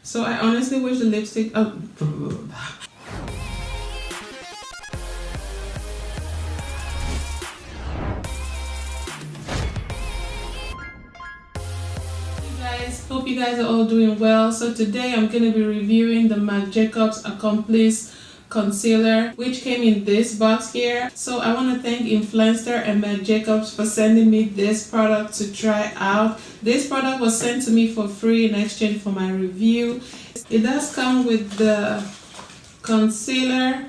So I honestly wish the lipstick. Hope you guys are all doing well. So today I'm going to be reviewing the Marc Jacobs ACCOMPLICE concealer, which came in this box here. So I want to thank INFLUENSTER and Marc Jacobs for sending me this product to try out. This product was sent to me for free in exchange for my review. It does come with the concealer,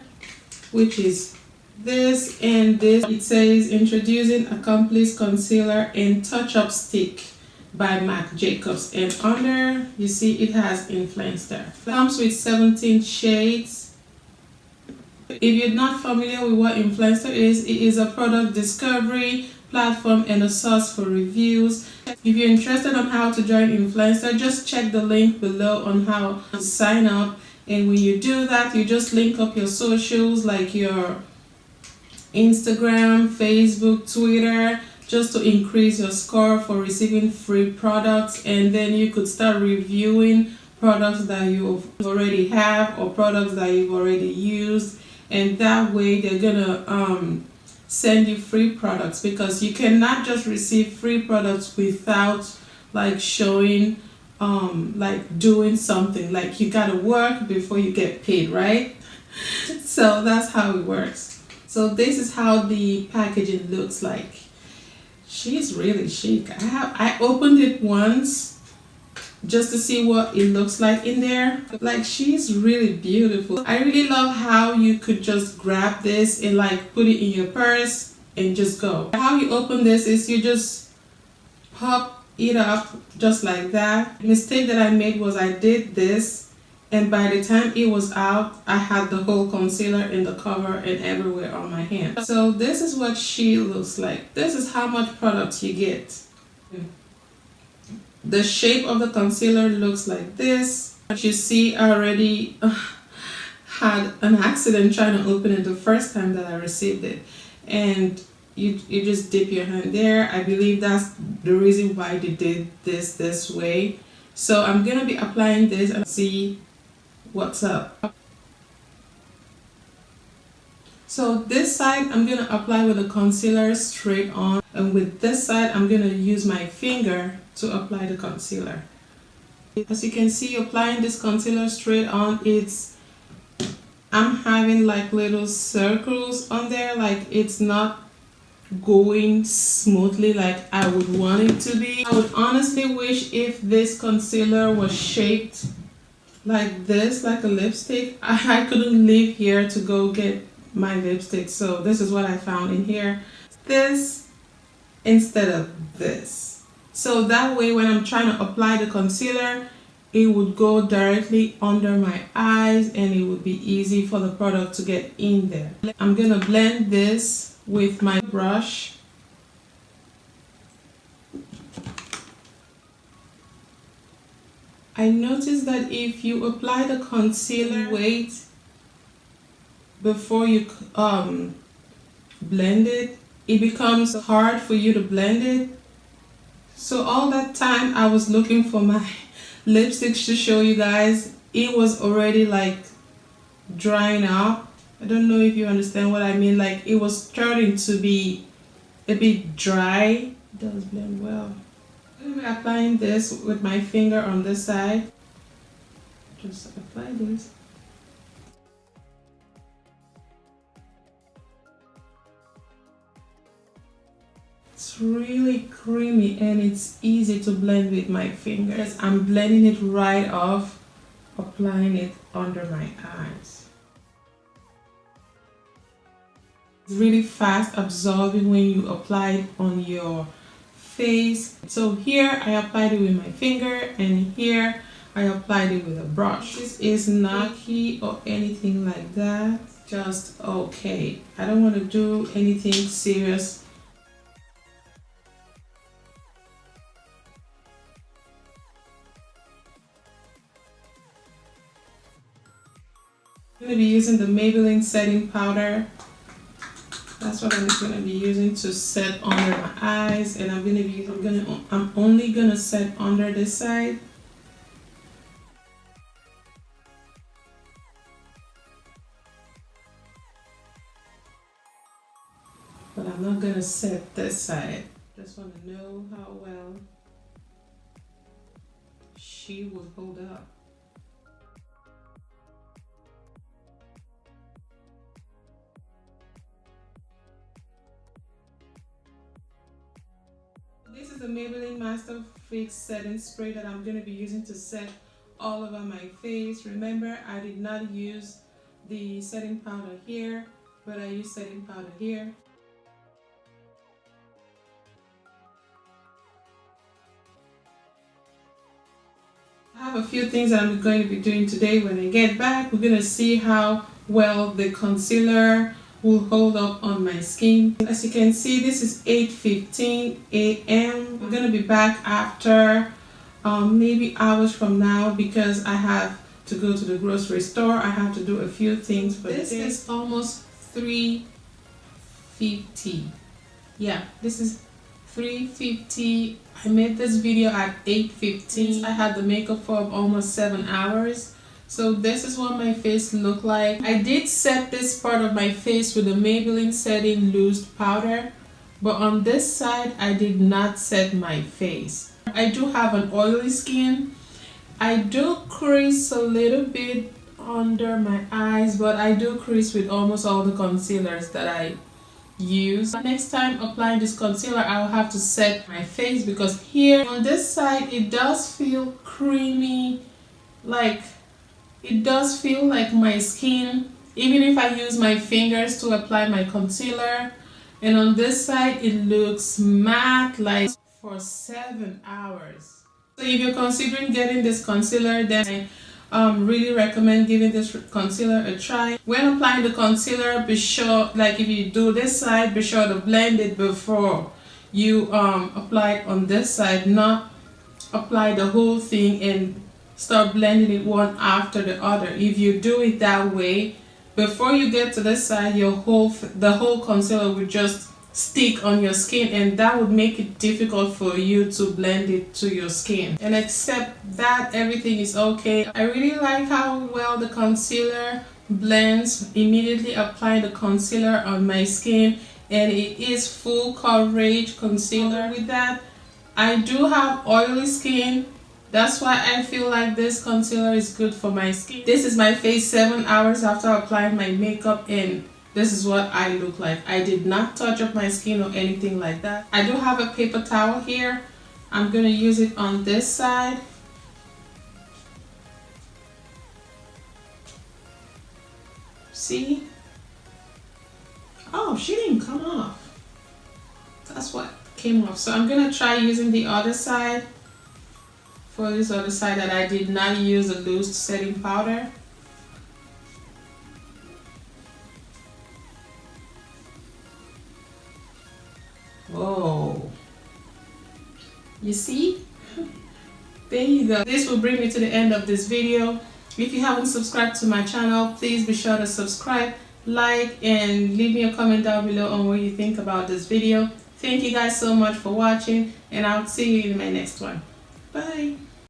which is this and this. It says introducing ACCOMPLICE concealer in touch-up stick by Marc Jacobs, and under you see it has INFLUENSTER. It comes with 17 shades. If you're not familiar with what INFLUENSTER is, it is a product discovery platform and a source for reviews. If you're interested on how to join INFLUENSTER, just check the link below on how to sign up, and when you do that, you just link up your socials like your Instagram, Facebook, Twitter, just to increase your score for receiving free products, and then you could start reviewing products that you already have or products that you've already used, and that way they're gonna send you free products, because you cannot just receive free products without like showing like doing something. Like you gotta work before you get paid, right? So that's how it works. So this is how the packaging looks like. She's really chic. I opened it once just to see what it looks like in there. Like, she's really beautiful. I really love how you could just grab this and like put it in your purse and just go. How you open this is you just pop it up just like that. The mistake that I made was I did this, and by the time it was out, I had the whole concealer in the cover and everywhere on my hand. So this is what she looks like. This is how much product you get. The shape of the concealer looks like this. As you see, I already had an accident trying to open it the first time that I received it. And you just dip your hand there. I believe that's the reason why they did this way. So I'm going to be applying this and see what's up. So this side I'm going to apply with the concealer straight on, and with this side I'm going to use my finger to apply the concealer. As you can see, applying this concealer straight on, I'm having like little circles on there, like it's not going smoothly like I would want it to be. I would honestly wish if this concealer was shaped like this, like a lipstick. I couldn't leave here to go get my lipstick, so this is what I found in here. This instead of this. So that way when I'm trying to apply the concealer, it would go directly under my eyes and it would be easy for the product to get in there. I'm gonna blend this with my brush. I noticed that if you apply the concealer, wait before you blend it, it becomes hard for you to blend it. So all that time I was looking for my lipsticks to show you guys, it was already like drying up. I don't know if you understand what I mean. Like, it was starting to be a bit dry. It does blend well. I'm going to be applying this with my finger on this side. Just apply this. It's really creamy and it's easy to blend with my fingers. I'm blending it right off, applying it under my eyes. It's really fast absorbing when you apply it on your face. So here I applied it with my finger, and here I applied it with a brush. This is not key or anything like that, just okay. I don't want to do anything serious. I'm going to be using the Maybelline setting powder. That's what I'm going to be using to set under my eyes, and I'm only going to set under this side. I'm not gonna set this side. Just want to know how well she will hold up. This is the Maybelline Master Fix Setting Spray that I'm going to be using to set all over my face. Remember, I did not use the setting powder here, but I used setting powder here. I have a few things that I'm going to be doing today. When I get back, we're going to see how well the concealer will hold up on my skin. As you can see, this is 8:15 a.m. We're gonna be back after maybe hours from now because I have to go to the grocery store. I have to do a few things for this. This is almost 3:50. Yeah, this is 3:50. I made this video at 8:15. I had the makeup for almost 7 hours. So this is what my face looked like. I did set this part of my face with the Maybelline Setting Loose Powder, but on this side I did not set my face. I do have an oily skin. I do crease a little bit under my eyes, but I do crease with almost all the concealers that I use. Next time applying this concealer, I will have to set my face because here on this side it does feel creamy, like it does feel like my skin, even if I use my fingers to apply my concealer. And on this side, it looks matte, like for 7 hours. So if you're considering getting this concealer, then I really recommend giving this concealer a try. When applying the concealer, be sure, like if you do this side, be sure to blend it before you apply it on this side, not apply the whole thing and start blending it one after the other. If you do it that way, before you get to this side, the whole concealer will just stick on your skin, and that would make it difficult for you to blend it to your skin. And except that, everything is okay. I really like how well the concealer blends. Immediately applying the concealer on my skin, and it is full coverage concealer. With that, I do have oily skin. That's why I feel like this concealer is good for my skin. This is my face 7 hours after applying my makeup, and this is what I look like. I did not touch up my skin or anything like that. I do have a paper towel here. I'm going to use it on this side. See? Oh, she didn't come off. That's what came off. So I'm going to try using the other side. For this other side that I did not use a loose setting powder. Whoa. You see? There you go. This will bring me to the end of this video. If you haven't subscribed to my channel, please be sure to subscribe, like, and leave me a comment down below on what you think about this video. Thank you guys so much for watching, and I'll see you in my next one. Bye.